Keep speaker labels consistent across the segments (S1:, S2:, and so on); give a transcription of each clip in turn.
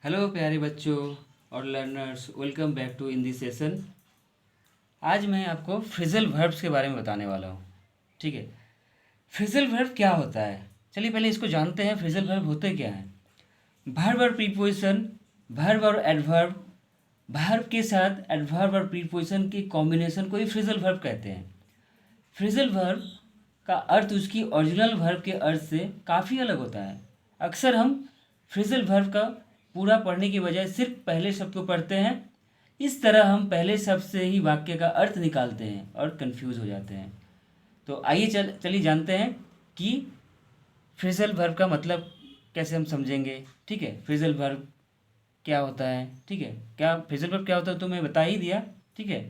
S1: Hello प्यारे बच्चों और learners, welcome back to in this session. आज मैं आपको फ्रेजल वर्ब्स के बारे में बताने वाला हूँ। ठीक है, फ्रेजल वर्ब क्या होता है? चलिए पहले इसको जानते हैं। फ्रेजल वर्ब होते क्या हैं? वर्ब और प्रीपोजिशन, वर्ब और एडवर्ब, वर्ब के साथ एडवर्ब और प्रीपोजिशन की कॉम्बिनेशन को ही फ्रेजल वर्ब कहते हैं। फ्रेजल वर्ब का अर्थ उसकी ओरिजिनल वर्ब के अर्थ से काफ़ी अलग होता है। अक्सर हम फ्रेजल वर्ब का पूरा पढ़ने की बजाय सिर्फ पहले शब्द को पढ़ते हैं। इस तरह हम पहले शब्द से ही वाक्य का अर्थ निकालते हैं और कंफ्यूज हो जाते हैं। तो आइए चलिए जानते हैं कि फ्रेजल वर्ब का मतलब कैसे हम समझेंगे। ठीक है, फ्रेजल वर्ब क्या होता है? ठीक है, क्या फ्रेजल वर्ब क्या होता है तो मैं बता ही दिया। ठीक है,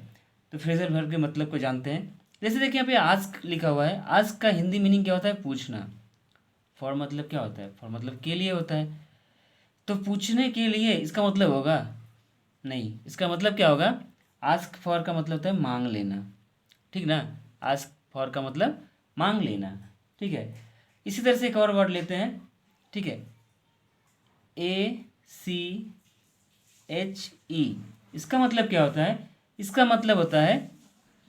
S1: तो फ्रेजल वर्ब के मतलब को जानते हैं। जैसे देखिए यहाँ पे आस्क लिखा हुआ है। आस्क का हिंदी मीनिंग क्या होता है? पूछना। फॉर मतलब क्या होता है? फॉर मतलब के लिए होता है। तो पूछने के लिए इसका मतलब होगा नहीं, इसका मतलब क्या होगा? आस्क फॉर का मतलब होता है मांग लेना। ठीक ना? आस्क फॉर का मतलब मांग लेना। ठीक है, इसी तरह से एक और वर्ड लेते हैं। ठीक है, ACHE, इसका मतलब क्या होता है? इसका मतलब होता है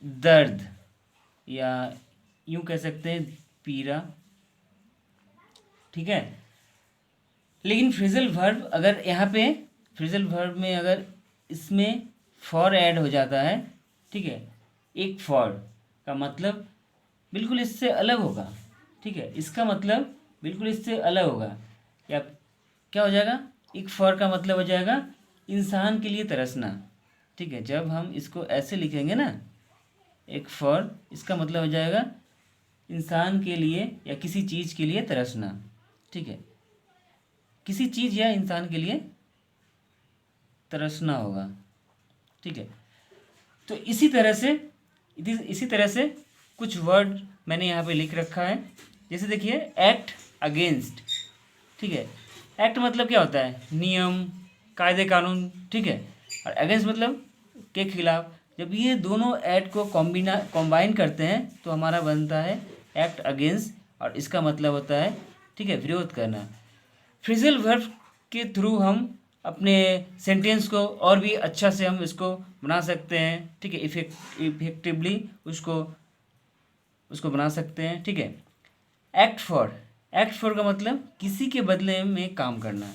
S1: दर्द, या यूं कह सकते हैं पीड़ा। ठीक है, लेकिन फ्रेजल वर्ब अगर यहाँ पे फ्रेजल वर्ब में अगर इसमें फॉर ऐड हो जाता है, ठीक है, एक फॉर का मतलब बिल्कुल इससे अलग होगा। ठीक है, इसका मतलब बिल्कुल इससे अलग होगा। या क्या हो जाएगा? एक फॉर का मतलब हो जाएगा इंसान के लिए तरसना। ठीक है, जब हम इसको ऐसे लिखेंगे ना, एक फॉर, इसका मतलब हो जाएगा इंसान के लिए या किसी चीज़ के लिए तरसना। ठीक है, किसी चीज़ या इंसान के लिए तरसना होगा। ठीक है, तो इसी तरह से कुछ वर्ड मैंने यहाँ पे लिख रखा है। जैसे देखिए, एक्ट अगेंस्ट। ठीक है, एक्ट मतलब क्या होता है? नियम, कायदे कानून। ठीक है, और अगेंस्ट मतलब के खिलाफ। जब ये दोनों एक्ट को कॉम्बाइन करते हैं तो हमारा बनता है एक्ट अगेंस्ट, और इसका मतलब होता है, ठीक है, विरोध करना। फ्रेजल वर्ब के थ्रू हम अपने सेंटेंस को और भी अच्छा से हम इसको बना सकते हैं। ठीक है, इफेक्टिवली उसको उसको बना सकते हैं। ठीक है, एक्ट फॉर का मतलब किसी के बदले में काम करना,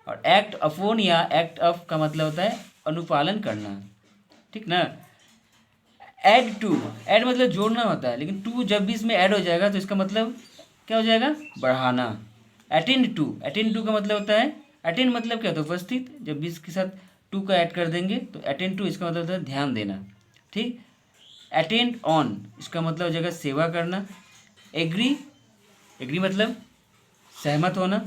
S1: और एक्ट अपॉन या एक्ट ऑफ का मतलब होता है अनुपालन करना। ठीक ना? ऐड टू, ऐड मतलब जोड़ना होता है, लेकिन टू जब भी इसमें ऐड हो जाएगा तो इसका मतलब क्या हो जाएगा? बढ़ाना। अटेंड टू का मतलब होता है, अटेंड मतलब क्या होता है? उपस्थित। जब भी इसके साथ टू का ऐड कर देंगे तो अटेंड टू इसका मतलब होता है ध्यान देना। ठीक, अटेंड ऑन इसका मतलब हो जाएगा सेवा करना। एग्री, एग्री मतलब सहमत होना।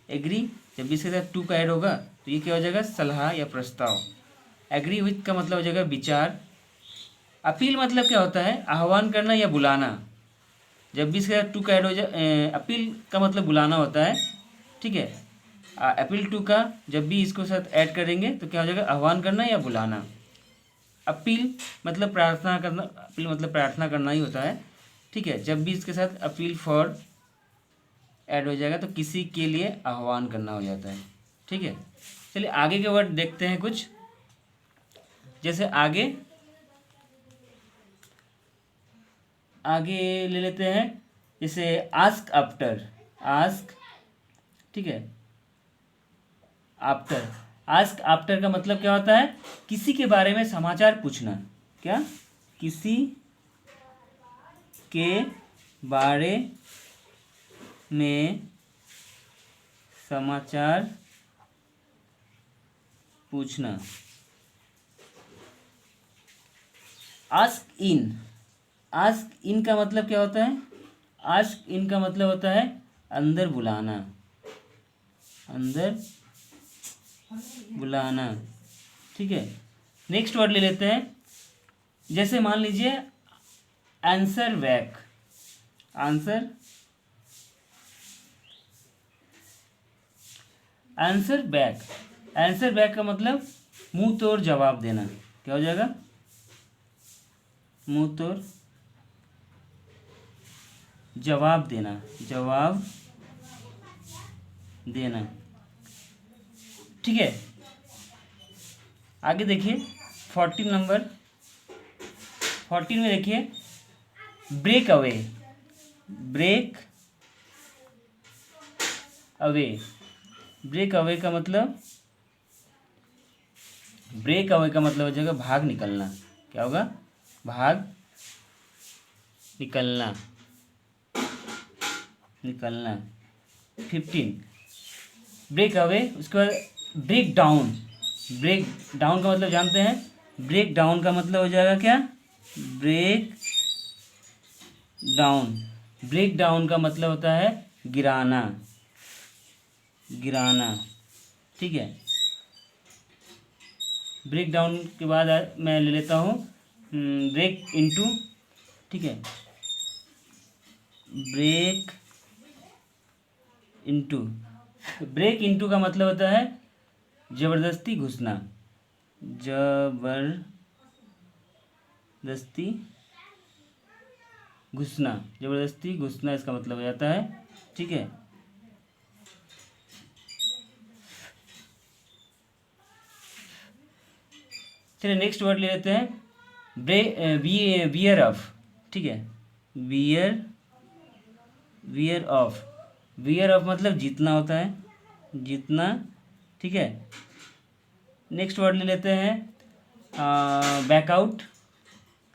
S1: एग्री जब भी इसके साथ टू का ऐड होगा तो ये क्या हो जाएगा? सलाह या प्रस्ताव। एग्री विथ का मतलब हो जाएगा विचार। अपील मतलब क्या होता है? आह्वान करना या बुलाना। जब भी इसका टू का ऐड हो जाए, अपील का मतलब बुलाना होता है। ठीक है, अपील टू का जब भी इसको साथ ऐड करेंगे तो क्या हो जाएगा? आह्वान करना या बुलाना। अपील मतलब प्रार्थना करना, अपील मतलब प्रार्थना करना ही होता है। ठीक है, जब भी इसके साथ अपील फॉर ऐड हो जाएगा तो किसी के लिए आह्वान करना हो जाता है। ठीक है, चलिए आगे के वर्ड देखते हैं कुछ। जैसे आगे आगे ले लेते हैं। जैसे आस्क आफ्टर, आस्क, ठीक है, आफ्टर। आस्क आफ्टर का मतलब क्या होता है? किसी के बारे में समाचार पूछना। क्या? किसी के बारे में समाचार पूछना। आस्क इन, आस्क इन का मतलब क्या होता है? आस्क इन का मतलब होता है अंदर बुलाना, अंदर बुलाना। ठीक है, नेक्स्ट वर्ड ले लेते हैं। जैसे मान लीजिए answer back, answer answer back, answer back का मतलब मुंह तोड़ जवाब देना। क्या हो जाएगा? मुंह तोड़ जवाब देना, जवाब देना। ठीक है, आगे देखिए 14 में देखिए break away. Break away, break away का मतलब, ब्रेक अवे का मतलब हो जाएगा भाग निकलना। क्या होगा? भाग निकलना, निकलना। 15 ब्रेक अवे। उसके बाद ब्रेक डाउन। ब्रेक डाउन का मतलब जानते हैं? ब्रेक डाउन का मतलब हो जाएगा क्या? Break down. ब्रेक डाउन का मतलब होता है गिराना, गिराना। ठीक है, ब्रेक डाउन के बाद मैं ले लेता हूँ ब्रेक इनटू। ठीक है, ब्रेक इनटू। ब्रेक इनटू का मतलब होता है जबरदस्ती घुसना, जबरदस्ती घुसना, जबरदस्ती घुसना इसका मतलब हो जाता है। ठीक है, चलिए नेक्स्ट वर्ड ले लेते हैं वियर ऑफ। ठीक है, wear, wear off. Wear off मतलब जीतना होता है, जीतना। ठीक है, नेक्स्ट वर्ड ले लेते हैं बैकआउट।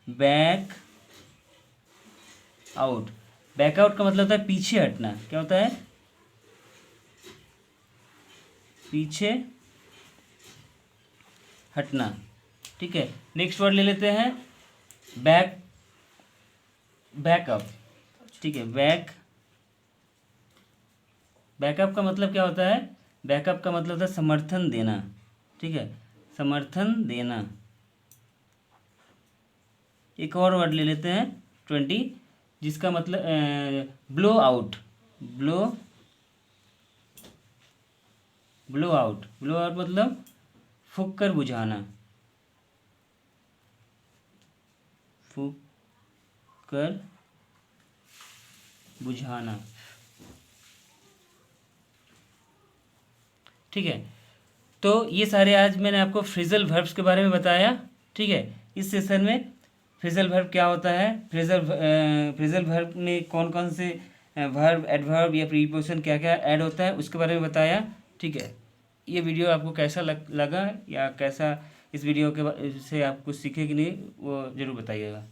S1: Back out. बैकआउट का मतलब होता है पीछे हटना। क्या होता है? पीछे हटना। ठीक है, नेक्स्ट वर्ड ले लेते हैं बैकअप। ठीक है, बैकअप का मतलब क्या होता है? बैकअप का मतलब होता है समर्थन देना। ठीक है, समर्थन देना। एक और वर्ड ले लेते हैं 20, जिसका मतलब ब्लो आउट। ब्लो आउट मतलब फूंक कर बुझाना, फूंक कर बुझाना। ठीक है, तो ये सारे आज मैंने आपको फ्रेजल वर्ब्स के बारे में बताया। ठीक है, इस सेशन में फ्रेजल वर्ब क्या होता है, फ्रेजल वर्ब में कौन कौन से वर्ब, एडवर्ब या प्रीपोजिशन क्या क्या ऐड होता है उसके बारे में बताया। ठीक है, ये वीडियो आपको कैसा लगा या कैसा, इस वीडियो के से आप कुछ सीखे कि नहीं वो ज़रूर बताइएगा।